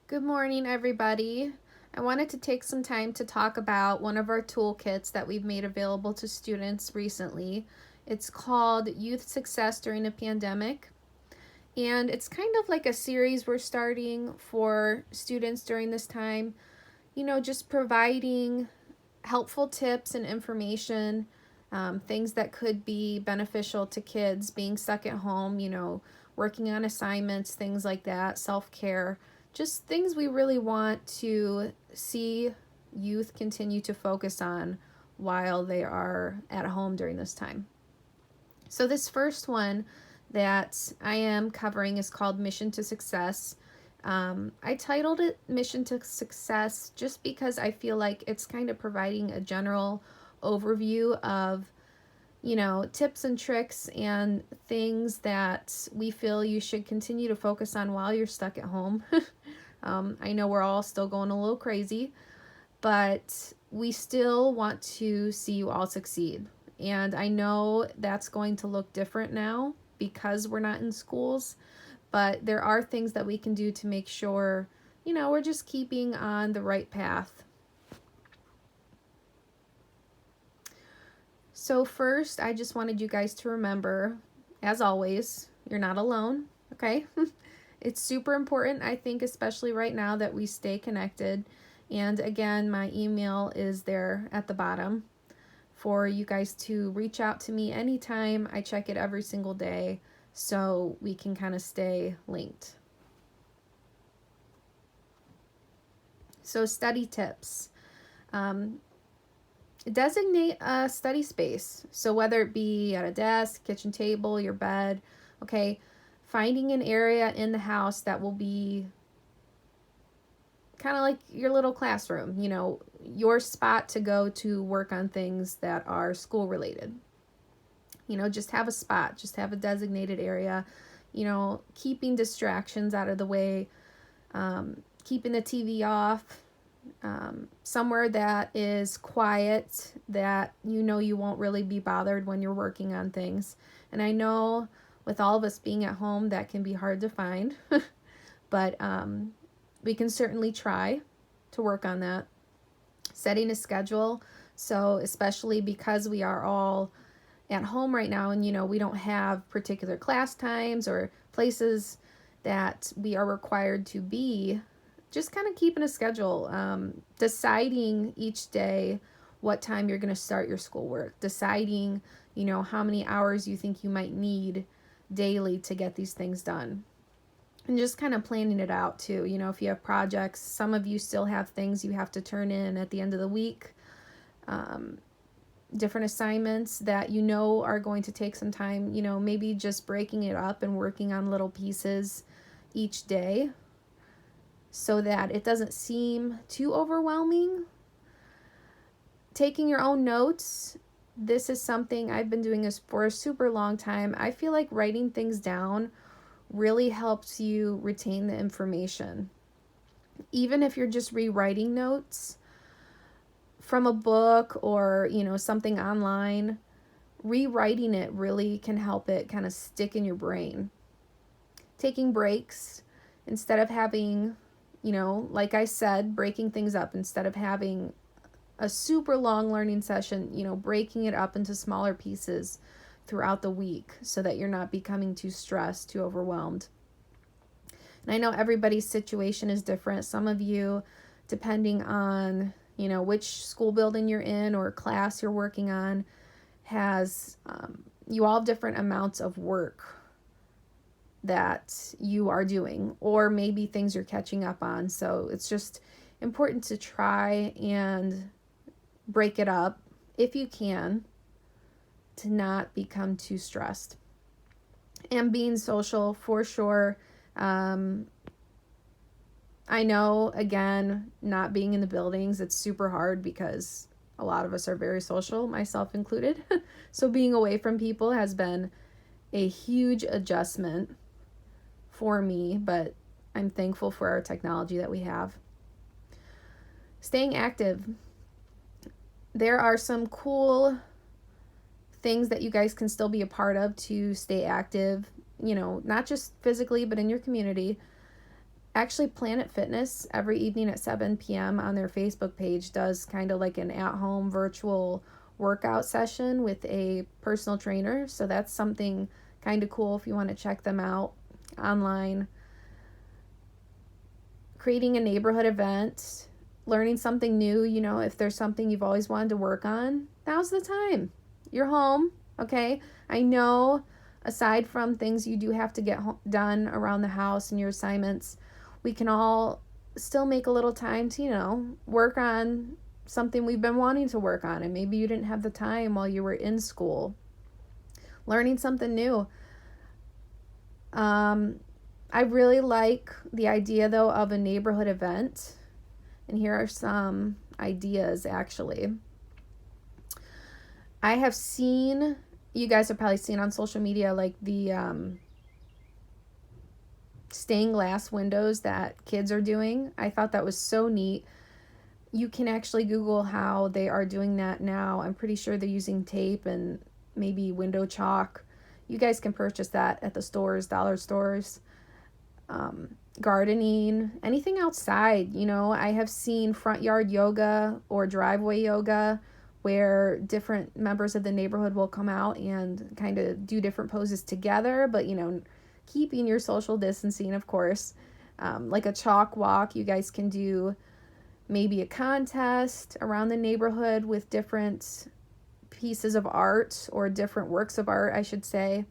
Good morning, everybody. I wanted to take some time to talk about one of our toolkits that we've made available to students recently. It's called Youth Success During a Pandemic, and it's kind of like a series we're starting for students during this time. Just providing helpful tips and information, things that could be beneficial to kids being stuck at home, working on assignments, things like that, self care, just things we really want to see youth continue to focus on while they are at home during this time. So, this first one that I am covering is called Mission to Success. I titled it Mission to Success just because I feel like it's kind of providing a general overview of, tips and tricks and things that we feel you should continue to focus on while you're stuck at home. I know we're all still going a little crazy, but we still want to see you all succeed. And I know that's going to look different now because we're not in schools, but there are things that we can do to make sure, we're just keeping on the right path. So, first, I just wanted you guys to remember, as always, you're not alone, okay? It's super important, I think, especially right now, that we stay connected. And again, my email is there at the bottom for you guys to reach out to me anytime. I check it every single day so we can kind of stay linked. So, study tips. Designate a study space. So, whether it be at a desk, kitchen table, your bed, okay, finding an area in the house that will be kind of like your little classroom, your spot to go to work on things that are school related. Just have a spot, just have a designated area, keeping distractions out of the way, keeping the TV off, somewhere that is quiet, that you won't really be bothered when you're working on things. And I know with all of us being at home, that can be hard to find, but we can certainly try to work on that. Setting a schedule. So especially because we are all at home right now and we don't have particular class times or places that we are required to be, just kind of keeping a schedule, deciding each day what time you're going to start your schoolwork, deciding how many hours you think you might need daily to get these things done, and just kind of planning it out too. If you have projects, some of you still have things you have to turn in at the end of the week, different assignments that are going to take some time, maybe just breaking it up and working on little pieces each day so that it doesn't seem too overwhelming. Taking your own notes. This is something I've been doing this for a super long time. I feel like writing things down really helps you retain the information. Even if you're just rewriting notes from a book or, something online, rewriting it really can help it kind of stick in your brain. Taking breaks instead of having, like I said, breaking things up instead of having a super long learning session, breaking it up into smaller pieces throughout the week so that you're not becoming too stressed, too overwhelmed. And I know everybody's situation is different. Some of you, depending on, which school building you're in or class you're working on, has, you all have different amounts of work that you are doing, or maybe things you're catching up on. So it's just important to try and break it up if you can, to not become too stressed. And being social, for sure. I know, again, not being in the buildings, it's super hard because a lot of us are very social, myself included. So being away from people has been a huge adjustment for me, but I'm thankful for our technology that we have. Staying active. There are some cool things that you guys can still be a part of to stay active, not just physically, but in your community. Actually, Planet Fitness every evening at 7 p.m. on their Facebook page does kind of like an at-home virtual workout session with a personal trainer. So that's something kind of cool if you want to check them out online. Creating a neighborhood event, learning something new, if there's something you've always wanted to work on, now's the time. You're home, okay? I know aside from things you do have to get done around the house and your assignments, we can all still make a little time to, work on something we've been wanting to work on, and maybe you didn't have the time while you were in school. Learning something new. I really like the idea, though, of a neighborhood event. And here are some ideas, actually. I have seen, you guys have probably seen on social media, like the stained glass windows that kids are doing. I thought that was so neat. You can actually Google how they are doing that now. I'm pretty sure they're using tape and maybe window chalk. You guys can purchase that at the stores, dollar stores. Gardening, anything outside. I have seen front yard yoga or driveway yoga where different members of the neighborhood will come out and kind of do different poses together, but keeping your social distancing, of course. Like a chalk walk, you guys can do maybe a contest around the neighborhood with different pieces of art, or different works of art, I should say,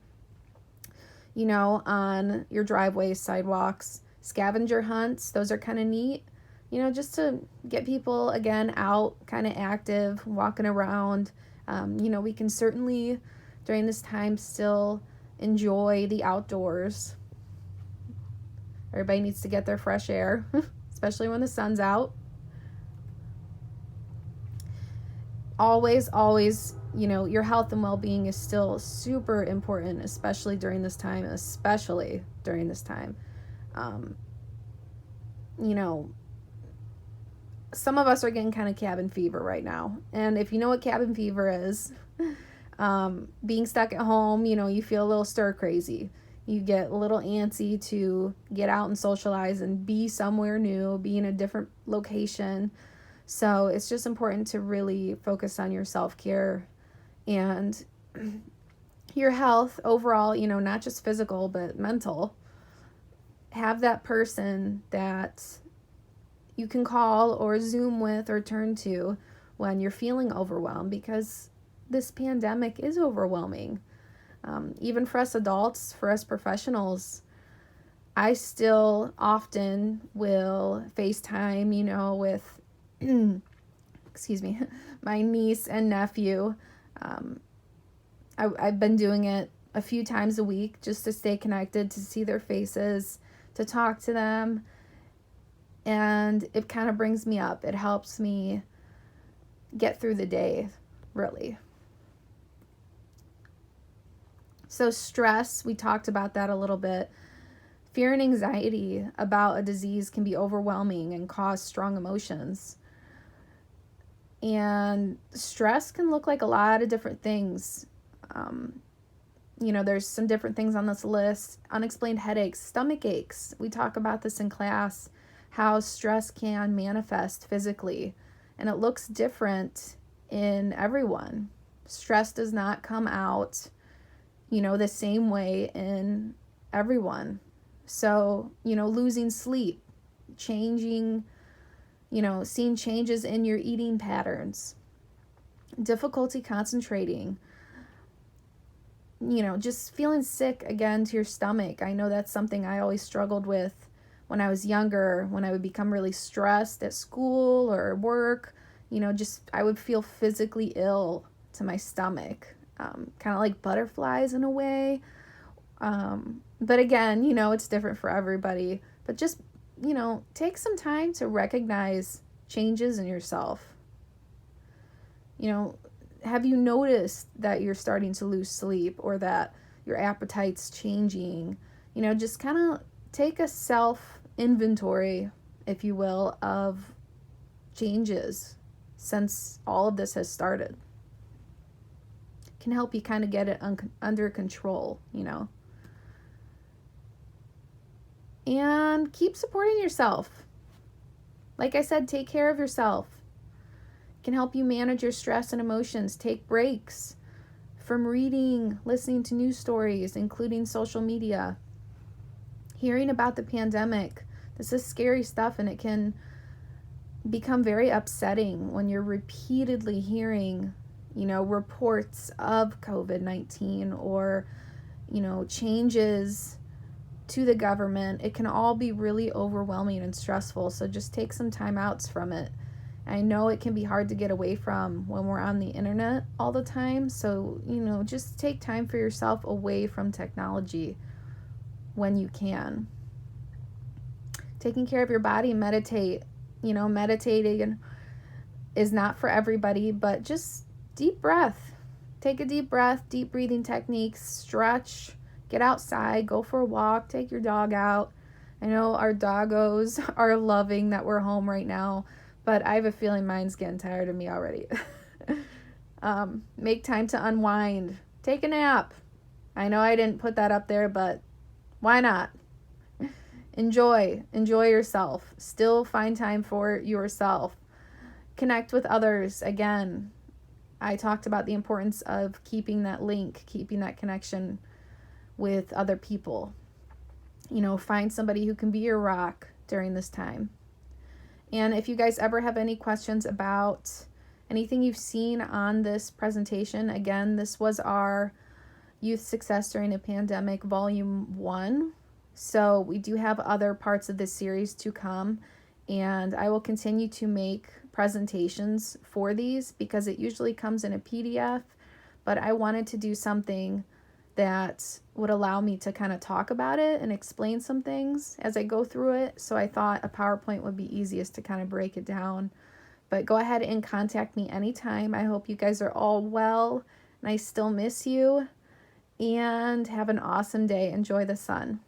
on your driveways, sidewalks. Scavenger hunts, those are kind of neat, just to get people, again, out, kind of active, walking around. We can certainly, during this time, still enjoy the outdoors. Everybody needs to get their fresh air, especially when the sun's out. Always, your health and well-being is still super important, especially during this time. Some of us are getting kind of cabin fever right now. And if you know what cabin fever is, being stuck at home, you feel a little stir crazy. You get a little antsy to get out and socialize and be somewhere new, be in a different location. So it's just important to really focus on your self-care and your health overall, not just physical, but mental. Have that person that you can call or Zoom with or turn to when you're feeling overwhelmed, because this pandemic is overwhelming. Even for us adults, for us professionals, I still often will FaceTime, with excuse me, my niece and nephew. I've been doing it a few times a week just to stay connected, to see their faces, to talk to them. And it kind of brings me up. It helps me get through the day, really. So stress, we talked about that a little bit. Fear and anxiety about a disease can be overwhelming and cause strong emotions. And stress can look like a lot of different things. There's some different things on this list. Unexplained headaches, stomach aches. We talk about this in class, how stress can manifest physically. And it looks different in everyone. Stress does not come out, the same way in everyone. So, losing sleep, changing, seeing changes in your eating patterns, difficulty concentrating, just feeling sick again to your stomach. I know that's something I always struggled with when I was younger, when I would become really stressed at school or work, I would feel physically ill to my stomach, kind of like butterflies in a way. But again, it's different for everybody, but just, take some time to recognize changes in yourself. Have you noticed that you're starting to lose sleep, or that your appetite's changing? Just kind of take a self inventory, if you will, of changes since all of this has started. Can help you kind of get it under control, and keep supporting yourself. Like I said, take care of yourself. It can help you manage your stress and emotions. Take breaks from reading, listening to news stories, including social media. Hearing about the pandemic, this is scary stuff, and it can become very upsetting when you're repeatedly hearing, reports of COVID-19 or, changes to the government. It can all be really overwhelming and stressful. So just take some time outs from it. I know it can be hard to get away from when we're on the internet all the time. So, just take time for yourself away from technology when you can. Taking care of your body, meditate. Meditating is not for everybody, but just deep breath. Take a deep breath, deep breathing techniques, stretch, get outside, go for a walk, take your dog out. I know our doggos are loving that we're home right now, but I have a feeling mine's getting tired of me already. Make time to unwind. Take a nap. I know I didn't put that up there, but why not? Enjoy yourself. Still find time for yourself. Connect with others. Again, I talked about the importance of keeping that link, keeping that connection with other people. Find somebody who can be your rock during this time. And if you guys ever have any questions about anything you've seen on this presentation, again, this was our Youth Success During a Pandemic Volume 1. So we do have other parts of this series to come, and I will continue to make presentations for these because it usually comes in a PDF, but I wanted to do something that would allow me to kind of talk about it and explain some things as I go through it. So I thought a PowerPoint would be easiest to kind of break it down. But go ahead and contact me anytime. I hope you guys are all well, and I still miss you. And have an awesome day. Enjoy the sun.